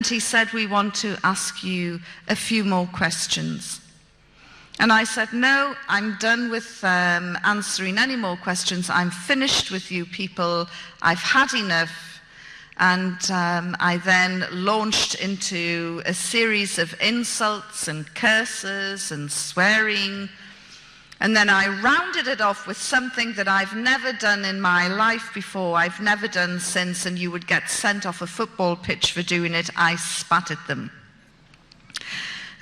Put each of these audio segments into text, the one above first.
he said, we want to ask you a few more questions. And I said, no, I'm done with answering any more questions. I'm finished with you people. I've had enough. And I then launched into a series of insults and curses and swearing. And then I rounded it off with something that I've never done in my life before, I've never done since, and you would get sent off a football pitch for doing it. I spat at them.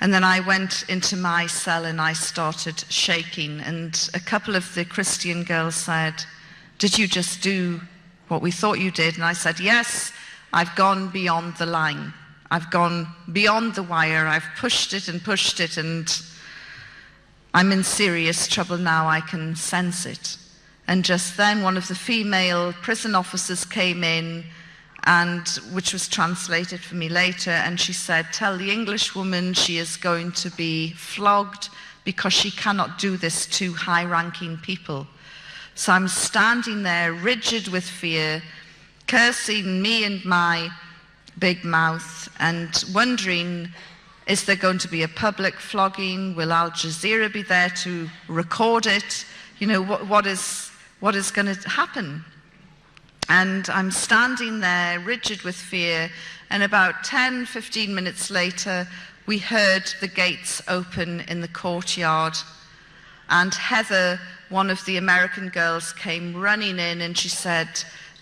And then I went into my cell and I started shaking. And a couple of the Christian girls said, did you just do what we thought you did? And I said, yes, I've gone beyond the line. I've gone beyond the wire. I've pushed it, and I'm in serious trouble now. I can sense it. And just then one of the female prison officers came in, and which was translated for me later, and she said, tell the English woman she is going to be flogged because she cannot do this to high-ranking people. So I'm standing there rigid with fear, cursing me and my big mouth, and wondering, is there going to be a public flogging? Will Al Jazeera be there to record it? You know, what is going to happen? And I'm standing there rigid with fear, and about 10, 15 minutes later, we heard the gates open in the courtyard, and Heather, one of the American girls, came running in, and she said,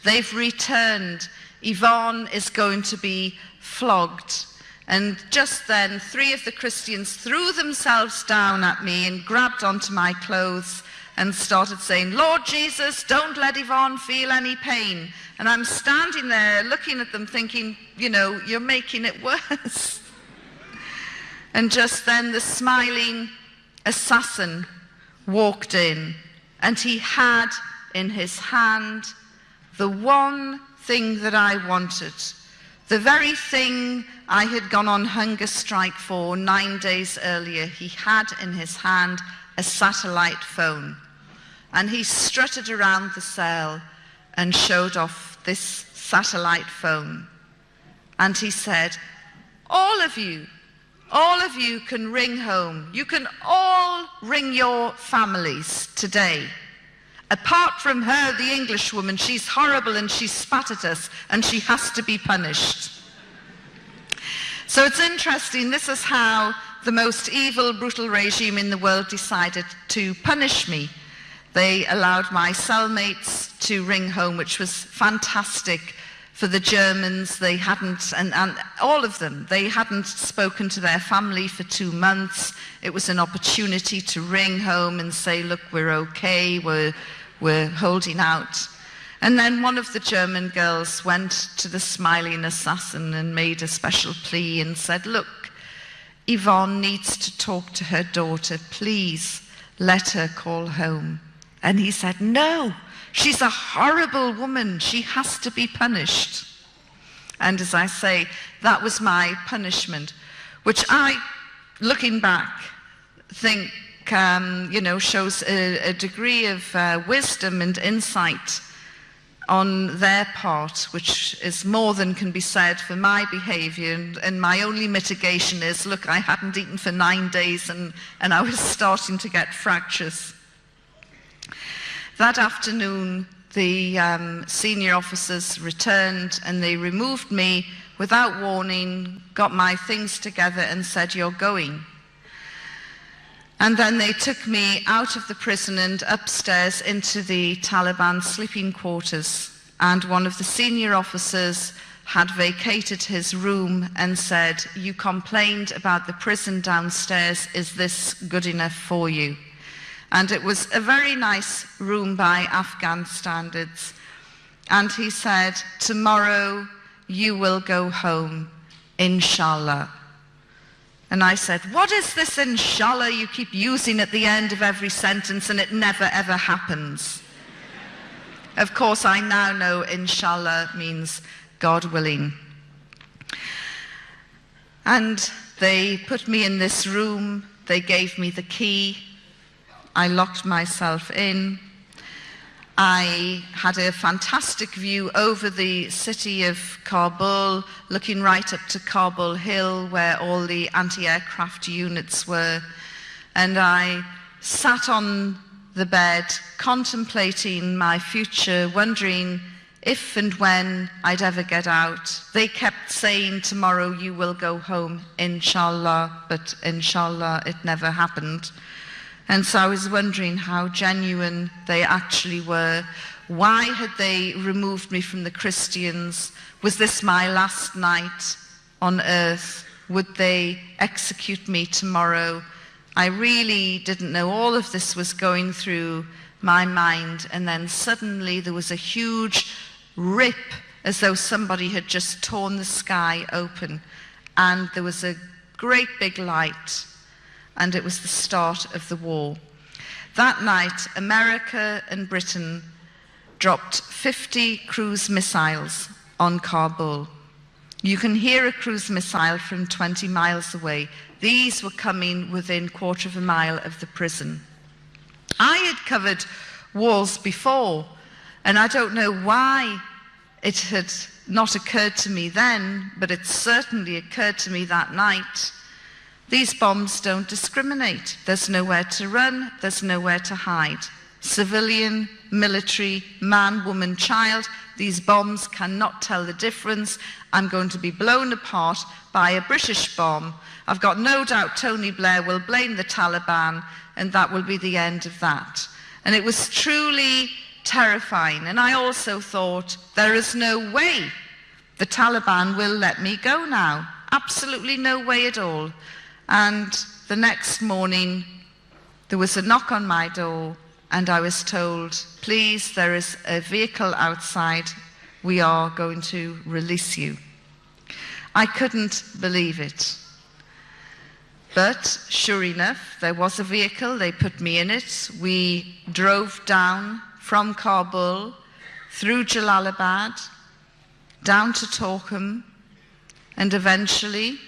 they've returned. Yvonne is going to be flogged. And just then, 3 of the Christians threw themselves down at me and grabbed onto my clothes and started saying, Lord Jesus, don't let Yvonne feel any pain. And I'm standing there looking at them thinking, you know, you're making it worse. And just then the smiling assassin walked in, and he had in his hand the one thing that I wanted, the very thing I had gone on hunger strike for 9 days earlier. He had in his hand a satellite phone. And he strutted around the cell and showed off this satellite phone. And he said, all of you can ring home. You can all ring your families today. Apart from her, the English woman, she's horrible and she spat at us and she has to be punished. So it's interesting, this is how the most evil, brutal regime in the world decided to punish me. They allowed my cellmates to ring home, which was fantastic for the Germans. They hadn't, and all of them, they hadn't spoken to their family for 2 months. It was an opportunity to ring home and say, look, we're okay, we're holding out. And then one of the German girls went to the smiling assassin and made a special plea and said, look, Yvonne needs to talk to her daughter. Please let her call home. And he said, no, she's a horrible woman. She has to be punished. And as I say, that was my punishment, which I, looking back, think, shows a degree of wisdom and insight on their part, which is more than can be said for my behavior. And my only mitigation is, look, I hadn't eaten for 9 days and I was starting to get fractures. That afternoon, the senior officers returned and they removed me without warning, got my things together and said, you're going. And then they took me out of the prison and upstairs into the Taliban sleeping quarters. And one of the senior officers had vacated his room and said, you complained about the prison downstairs, is this good enough for you? And it was a very nice room by Afghan standards. And he said, tomorrow you will go home, inshallah. And I said, what is this inshallah you keep using at the end of every sentence and it never ever happens? Of course, I now know inshallah means God willing. And they put me in this room, they gave me the key, I locked myself in. I had a fantastic view over the city of Kabul, looking right up to Kabul Hill where all the anti-aircraft units were. And I sat on the bed contemplating my future, wondering if and when I'd ever get out. They kept saying, tomorrow you will go home, inshallah, but inshallah it never happened. And so I was wondering how genuine they actually were. Why had they removed me from the Christians? Was this my last night on earth? Would they execute me tomorrow? I really didn't know. All of this was going through my mind. And then suddenly there was a huge rip, as though somebody had just torn the sky open. And there was a great big light. And it was the start of the war. That night, America and Britain dropped 50 cruise missiles on Kabul. You can hear a cruise missile from 20 miles away. These were coming within a quarter of a mile of the prison. I had covered wars before, and I don't know why it had not occurred to me then, but it certainly occurred to me that night. These bombs don't discriminate. There's nowhere to run, there's nowhere to hide. Civilian, military, man, woman, child, these bombs cannot tell the difference. I'm going to be blown apart by a British bomb. I've got no doubt Tony Blair will blame the Taliban, and that will be the end of that. And it was truly terrifying. And I also thought, there is no way the Taliban will let me go now. Absolutely no way at all. And the next morning, there was a knock on my door, and I was told, please, there is a vehicle outside. We are going to release you. I couldn't believe it. But sure enough, there was a vehicle. They put me in it. We drove down from Kabul, through Jalalabad, down to Torkham, and eventually,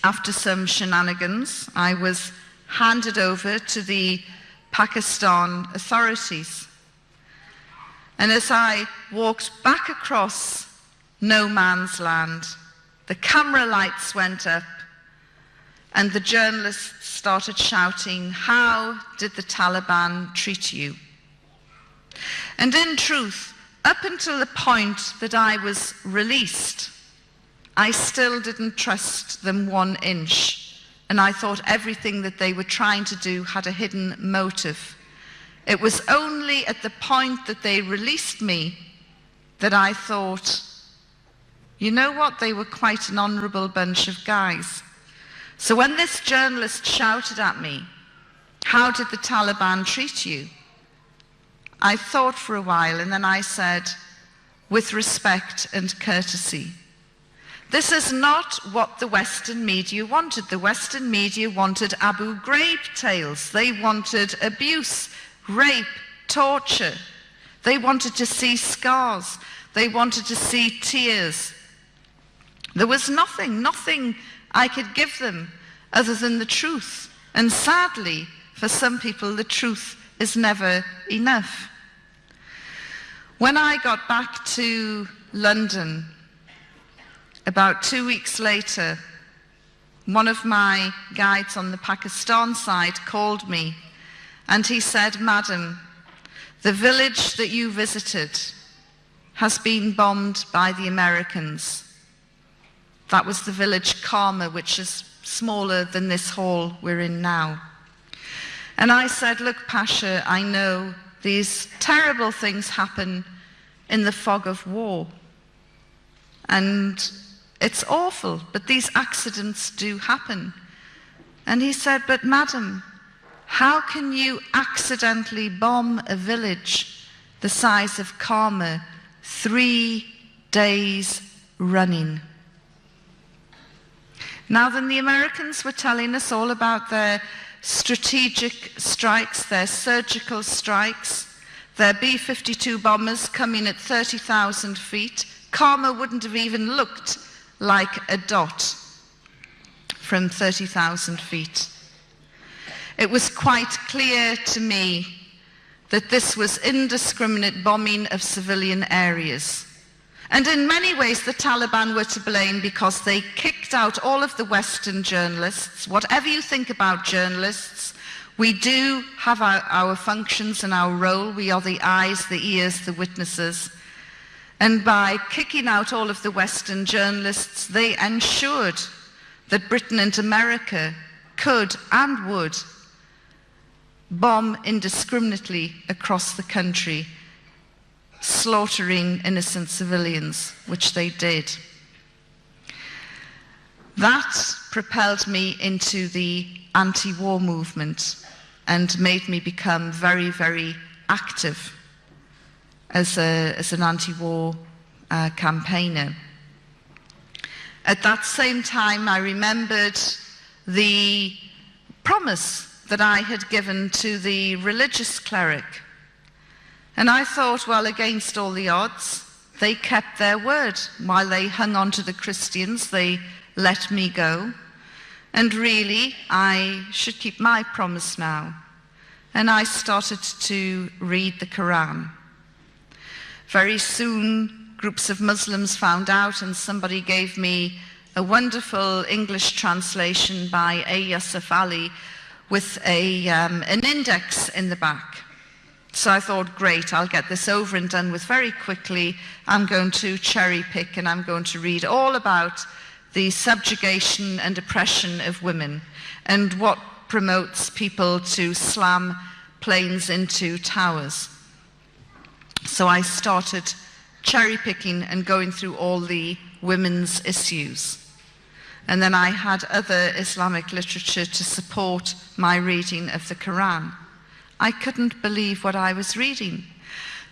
after some shenanigans, I was handed over to the Pakistan authorities. And as I walked back across no man's land, the camera lights went up and the journalists started shouting, how did the Taliban treat you? And in truth, up until the point that I was released, I still didn't trust them 1 inch, and I thought everything that they were trying to do had a hidden motive. It was only at the point that they released me that I thought, you know what, they were quite an honourable bunch of guys. So when this journalist shouted at me, how did the Taliban treat you? I thought for a while, and then I said, with respect and courtesy. This is not what the Western media wanted. The Western media wanted Abu Ghraib tales. They wanted abuse, rape, torture. They wanted to see scars. They wanted to see tears. There was nothing I could give them other than the truth. And sadly, for some people, the truth is never enough. When I got back to London, about 2 weeks later, one of my guides on the Pakistan side called me and he said, Madam, the village that you visited has been bombed by the Americans. That was the village Karma, which is smaller than this hall we're in now. And I said, look, Pasha, I know these terrible things happen in the fog of war. And it's awful, but these accidents do happen. And he said, but madam, how can you accidentally bomb a village the size of Karma 3 days running? Now then, the Americans were telling us all about their strategic strikes, their surgical strikes, their B-52 bombers coming at 30,000 feet. Karma wouldn't have even looked like a dot from 30,000 feet. It was quite clear to me that this was indiscriminate bombing of civilian areas. And in many ways, the Taliban were to blame because they kicked out all of the Western journalists. Whatever you think about journalists, we do have our functions and our role. We are the eyes, the ears, the witnesses. And by kicking out all of the Western journalists, they ensured that Britain and America could and would bomb indiscriminately across the country, slaughtering innocent civilians, which they did. That propelled me into the anti-war movement and made me become very, very active as an anti-war campaigner. At that same time, I remembered the promise that I had given to the religious cleric. And I thought, well, against all the odds, they kept their word. While they hung on to the Christians, they let me go. And really, I should keep my promise now. And I started to read the Quran. Very soon, groups of Muslims found out, and somebody gave me a wonderful English translation by A. Yusuf Ali with an index in the back. So I thought, great, I'll get this over and done with very quickly. I'm going to cherry pick and I'm going to read all about the subjugation and oppression of women and what promotes people to slam planes into towers. So I started cherry picking and going through all the women's issues. And then I had other Islamic literature to support my reading of the Quran. I couldn't believe what I was reading.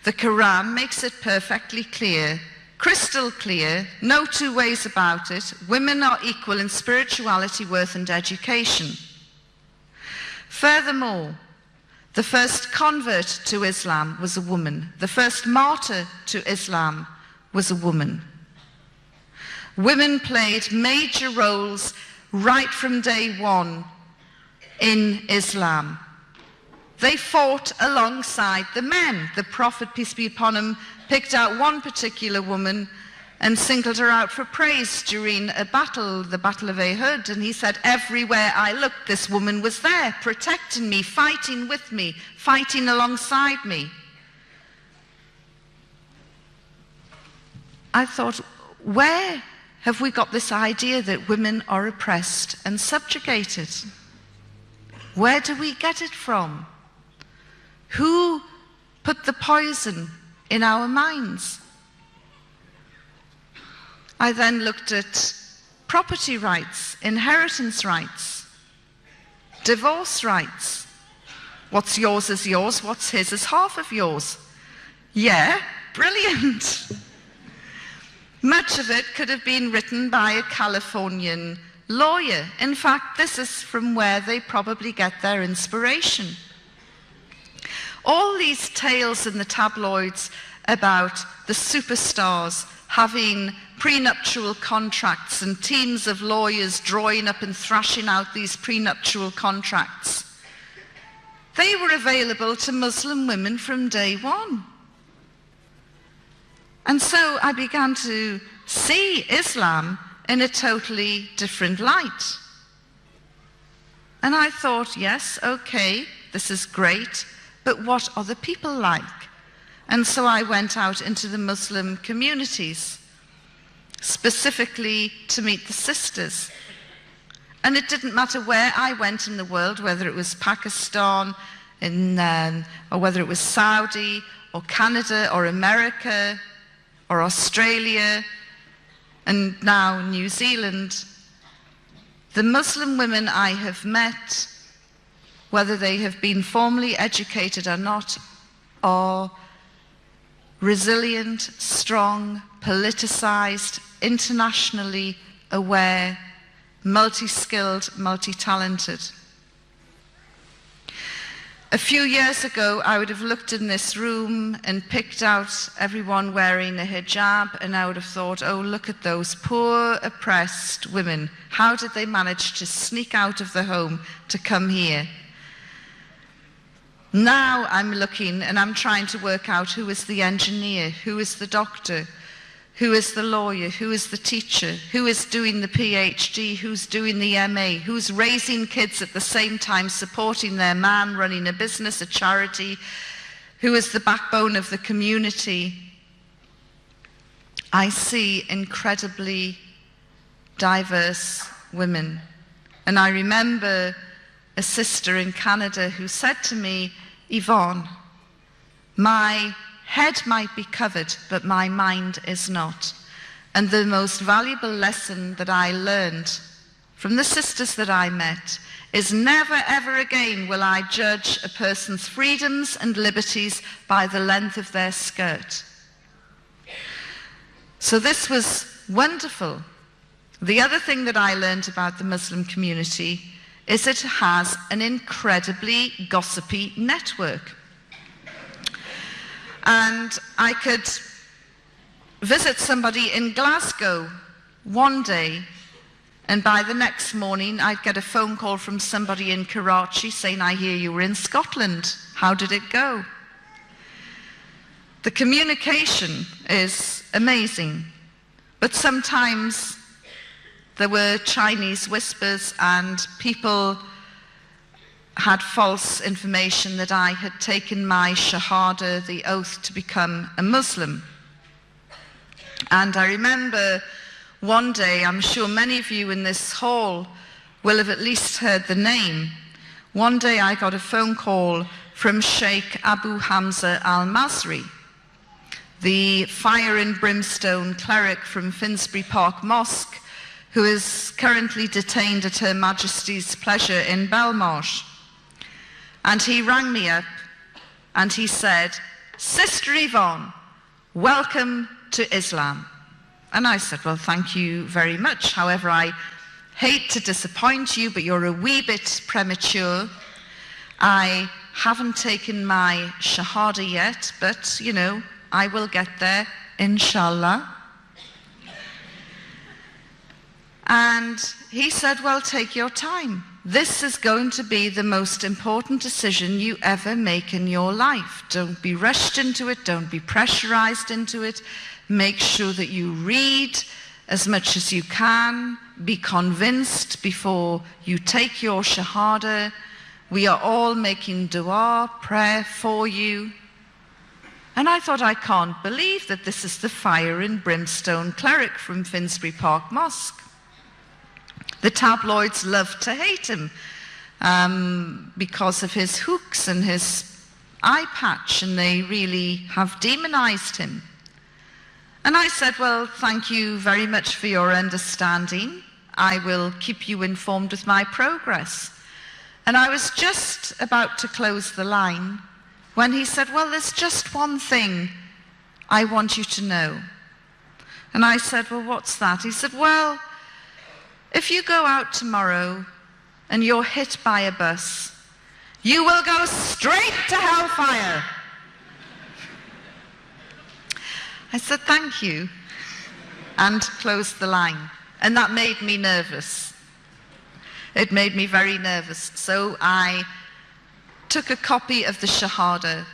The Quran makes it perfectly clear, crystal clear, no two ways about it. Women are equal in spirituality, worth, and education. Furthermore, the first convert to Islam was a woman. The first martyr to Islam was a woman. Women played major roles right from day one in Islam. They fought alongside the men. The Prophet, peace be upon him, picked out one particular woman and singled her out for praise during a battle, the Battle of Uhud. And he said, everywhere I looked, this woman was there, protecting me, fighting with me, fighting alongside me. I thought, where have we got this idea that women are oppressed and subjugated? Where do we get it from? Who put the poison in our minds? I then looked at property rights, inheritance rights, divorce rights. What's yours is yours, what's his is half of yours. Yeah, brilliant. Much of it could have been written by a Californian lawyer. In fact, this is from where they probably get their inspiration. All these tales in the tabloids about the superstars having prenuptial contracts and teams of lawyers drawing up and thrashing out these prenuptial contracts, they were available to Muslim women from day one. And so I began to see Islam in a totally different light. And I thought, yes, okay, this is great, but what are the people like? And so I went out into the Muslim communities, specifically to meet the sisters. And it didn't matter where I went in the world, whether it was Pakistan, or whether it was Saudi, or Canada, or America, or Australia, and now New Zealand. The Muslim women I have met, whether they have been formally educated or not, are resilient, strong, politicized, internationally aware, multi-skilled, multi-talented. A few years ago, I would have looked in this room and picked out everyone wearing a hijab, and I would have thought, oh, look at those poor, oppressed women. How did they manage to sneak out of the home to come here? Now I'm looking and I'm trying to work out who is the engineer, who is the doctor, who is the lawyer, who is the teacher, who is doing the PhD, who's doing the MA, who's raising kids at the same time, supporting their man, running a business, a charity, who is the backbone of the community. I see incredibly diverse women. And I remember a sister in Canada who said to me, Yvonne, my head might be covered, but my mind is not. And the most valuable lesson that I learned from the sisters that I met is never ever again will I judge a person's freedoms and liberties by the length of their skirt. So this was wonderful. The other thing that I learned about the Muslim community is it has an incredibly gossipy network. And I could visit somebody in Glasgow one day, and by the next morning I'd get a phone call from somebody in Karachi saying, I hear you were in Scotland. How did it go? The communication is amazing, but sometimes there were Chinese whispers and people had false information that I had taken my Shahada, the oath to become a Muslim. And I remember one day, I'm sure many of you in this hall will have at least heard the name. One day I got a phone call from Sheikh Abu Hamza al-Masri, the fire and brimstone cleric from Finsbury Park Mosque, who is currently detained at Her Majesty's pleasure in Belmarsh. And he rang me up and he said, Sister Yvonne, welcome to Islam. And I said, well, thank you very much. However, I hate to disappoint you, but you're a wee bit premature. I haven't taken my Shahada yet, but, you know, I will get there, inshallah. And he said, well, take your time. This is going to be the most important decision you ever make in your life. Don't be rushed into it. Don't be pressurized into it. Make sure that you read as much as you can. Be convinced before you take your Shahada. We are all making dua, prayer for you. And I thought, I can't believe that this is the fire and brimstone cleric from Finsbury Park Mosque. The tabloids love to hate him because of his hooks and his eye patch, and they really have demonized him. And I said, well, thank you very much for your understanding. I will keep you informed with my progress. And I was just about to close the line when he said, well, there's just one thing I want you to know. And I said, well, what's that? He said, well, if you go out tomorrow and you're hit by a bus, you will go straight to hellfire. I said, thank you, and closed the line. And that made me nervous. It made me very nervous. So I took a copy of the Shahada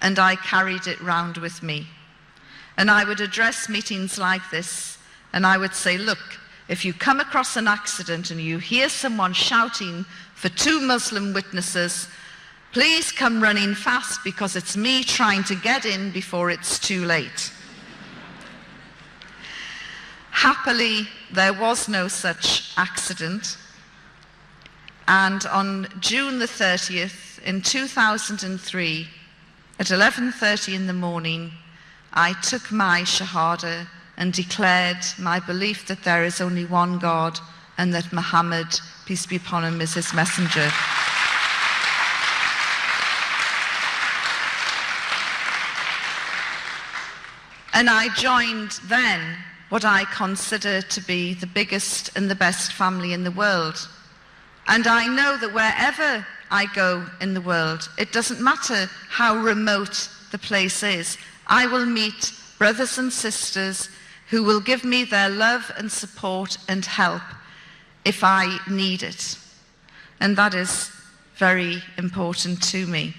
and I carried it round with me. And I would address meetings like this and I would say, look, if you come across an accident and you hear someone shouting for 2 Muslim witnesses, please come running fast because it's me trying to get in before it's too late. Happily, there was no such accident. And on June the 30th in 2003, at 11:30 in the morning, I took my Shahada and declared my belief that there is only one God and that Muhammad, peace be upon him, is his messenger. And I joined then what I consider to be the biggest and the best family in the world. And I know that wherever I go in the world, it doesn't matter how remote the place is, I will meet brothers and sisters who will give me their love and support and help if I need it. And that is very important to me.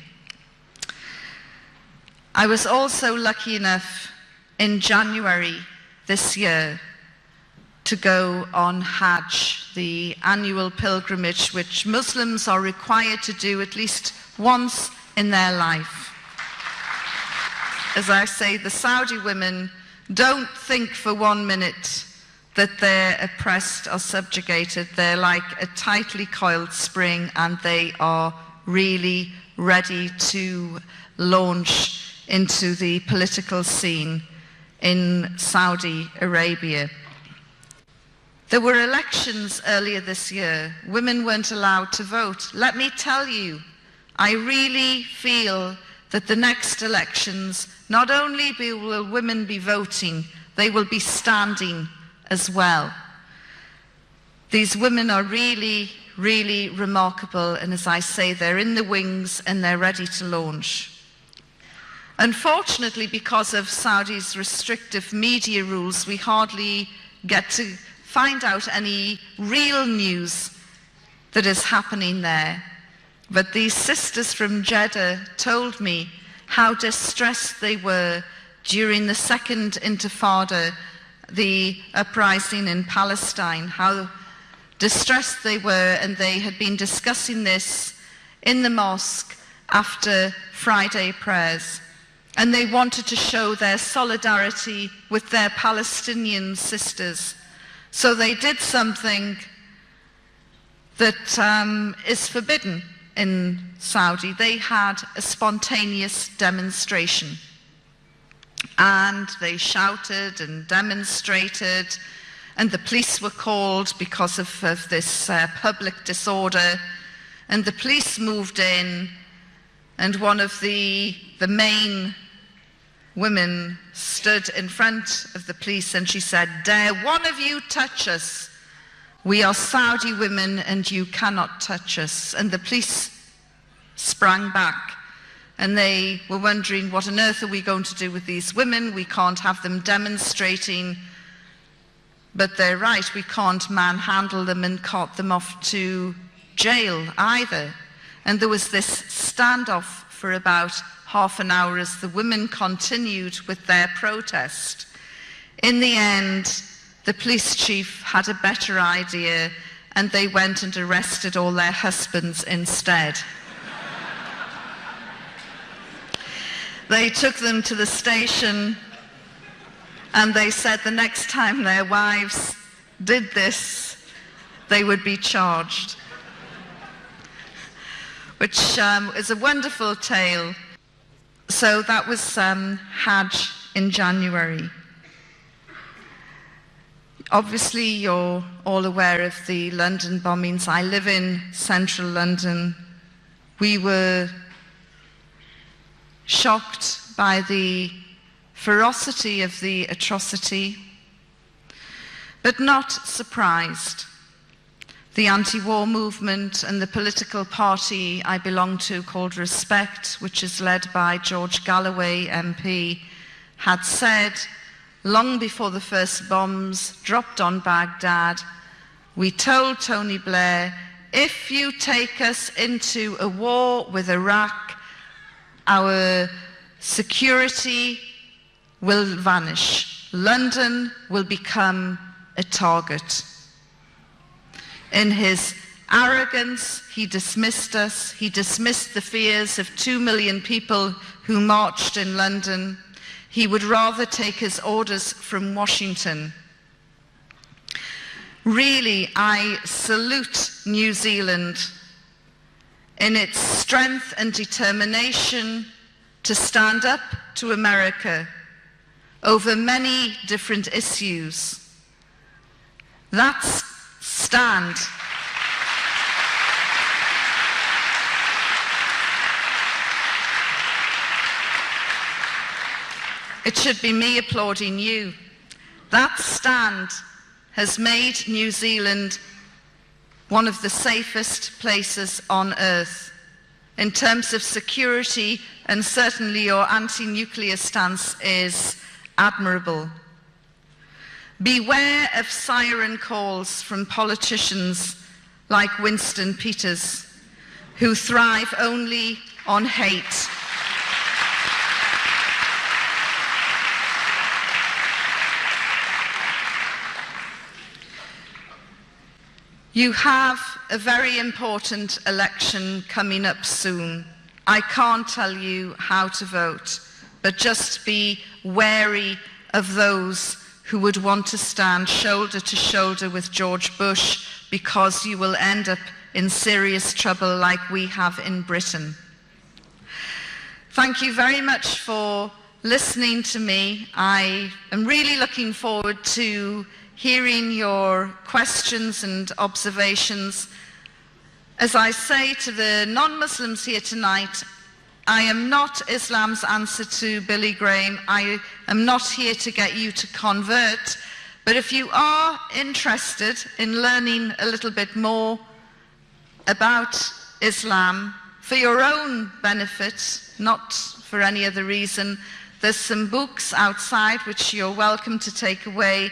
I was also lucky enough in January this year to go on Hajj, the annual pilgrimage which Muslims are required to do at least once in their life. As I say, the Saudi women don't think for 1 minute that they're oppressed or subjugated. They're like a tightly coiled spring, and they are really ready to launch into the political scene in Saudi Arabia. There were elections earlier this year. Women weren't allowed to vote. Let me tell you, I really feel that the next elections, not only will women be voting, they will be standing as well. These women are really, really remarkable, and as I say, they're in the wings and they're ready to launch. Unfortunately, because of Saudi's restrictive media rules, we hardly get to find out any real news that is happening there. But these sisters from Jeddah told me how distressed they were during the Second Intifada, the uprising in Palestine, how distressed they were, and they had been discussing this in the mosque after Friday prayers. And they wanted to show their solidarity with their Palestinian sisters. So they did something that is forbidden in Saudi. They had a spontaneous demonstration. And they shouted and demonstrated, and the police were called because of this public disorder. And the police moved in, and one of the main women stood in front of the police and she said, "Dare one of you touch us? We are Saudi women and you cannot touch us." And the police sprang back, and they were wondering, what on earth are we going to do with these women? We can't have them demonstrating. But they're right, we can't manhandle them and cart them off to jail either. And there was this standoff for about half an hour as the women continued with their protest. In the end, the police chief had a better idea, and they went and arrested all their husbands instead. They took them to the station, and they said the next time their wives did this, they would be charged. Which is a wonderful tale. So that was Hajj in January. Obviously, you're all aware of the London bombings. I live in central London. We were shocked by the ferocity of the atrocity, but not surprised. The anti-war movement and the political party I belong to, called Respect, which is led by George Galloway MP, had said long before the first bombs dropped on Baghdad, we told Tony Blair, if you take us into a war with Iraq, our security will vanish. London will become a target. In his arrogance, he dismissed us. He dismissed the fears of 2 million people who marched in London. He would rather take his orders from Washington. Really, I salute New Zealand in its strength and determination to stand up to America over many different issues. That stand it should be me applauding you. That stand has made New Zealand one of the safest places on earth in terms of security, and certainly your anti-nuclear stance is admirable. Beware of siren calls from politicians like Winston Peters, who thrive only on hate. You have a very important election coming up soon. I can't tell you how to vote, but just be wary of those who would want to stand shoulder to shoulder with George Bush, because you will end up in serious trouble like we have in Britain. Thank you very much for listening to me. I am really looking forward to hearing your questions and observations. As I say to the non-Muslims here tonight, I am not Islam's answer to Billy Graham. I am not here to get you to convert. But if you are interested in learning a little bit more about Islam for your own benefit, not for any other reason, there's some books outside which you're welcome to take away.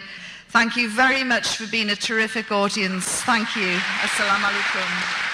Thank you very much for being a terrific audience. Thank you. Assalamu alaikum.